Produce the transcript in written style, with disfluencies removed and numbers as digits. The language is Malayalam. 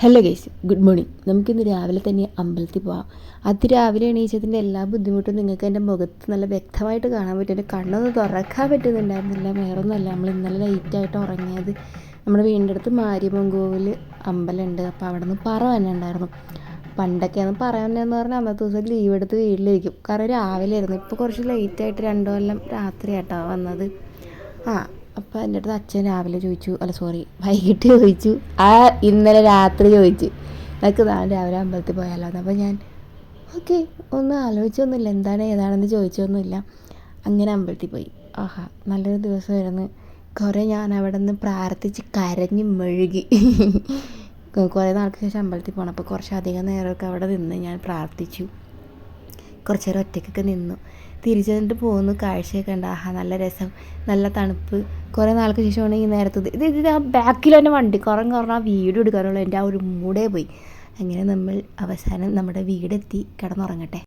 Hello guys, good morning. നമുക്കിന്ന് രാവിലെ തന്നെ അമ്പലത്തിൽ പോകാം. അതിരാവിലെ എണീച്ചതിൻ്റെ എല്ലാ ബുദ്ധിമുട്ടും നിങ്ങൾക്ക് എൻ്റെ മുഖത്ത് നല്ല വ്യക്തമായിട്ട് കാണാൻ പറ്റും. എൻ്റെ കണ്ണൊന്നും തുറക്കാൻ പറ്റുന്നുണ്ടായിരുന്നില്ല. വേറൊന്നുമല്ല, നമ്മൾ ഇന്നലെ ലൈറ്റായിട്ട് ഉറങ്ങിയത്. നമ്മുടെ വീടിൻ്റെ അടുത്ത് മാരിയമ്മൻ കോവിൽ അമ്പലമുണ്ട്. അപ്പോൾ അവിടെ നിന്ന് പറ തന്നെ ഉണ്ടായിരുന്നു. പണ്ടൊക്കെയാണ് പറയാനെന്ന് പറഞ്ഞാൽ അന്നത്തെ ദിവസം ലീവ് എടുത്ത് വീട്ടിലിരിക്കും. കാരണം രാവിലെ ആയിരുന്നു. ഇപ്പോൾ കുറച്ച് ലേറ്റായിട്ട് 2 കൊല്ലം രാത്രിയായിട്ടാണ് വന്നത്. അപ്പോൾ എൻ്റെ അടുത്ത് അച്ഛൻ രാവിലെ ചോദിച്ചു, വൈകിട്ട് ചോദിച്ചു, ഇന്നലെ രാത്രി ചോദിച്ചു, എനിക്ക് നാളെ രാവിലെ അമ്പലത്തിൽ പോയാലോ എന്ന്. അപ്പോൾ ഞാൻ ഓക്കെ, ഒന്നും ആലോചിച്ചൊന്നുമില്ല, എന്താണ് ഏതാണെന്ന് ചോദിച്ചൊന്നുമില്ല. അങ്ങനെ അമ്പലത്തിൽ പോയി. നല്ലൊരു ദിവസമായിരുന്നു. കുറേ ഞാൻ അവിടെ നിന്ന് പ്രാർത്ഥിച്ച് കരഞ്ഞ് മെഴുകി. കുറേ നാൾക്ക് ശേഷം അമ്പലത്തിൽ പോകണം. അപ്പോൾ കുറച്ചധികം നേരമൊക്കെ അവിടെ നിന്ന് ഞാൻ പ്രാർത്ഥിച്ചു. കുറച്ച് നേരം ഒറ്റയ്ക്കൊക്കെ നിന്നു. തിരിച്ചു വന്നിട്ട് പോകുന്നു. കാഴ്ചയൊക്കെ ഉണ്ട്. നല്ല രസം, നല്ല തണുപ്പ്. കുറേ നാൾക്ക് ശേഷമാണ് ഈ നേരത്തത്. ഇത് ആ ബാക്കിൽ തന്നെ വണ്ടിക്കാരൻ കാരണം ആ വീഡിയോ എടുക്കാനുള്ള എൻ്റെ ആ ഒരു മൂടേ പോയി. അങ്ങനെ നമ്മൾ അവസാനം നമ്മുടെ വീടെത്തി കിടന്നുറങ്ങട്ടെ.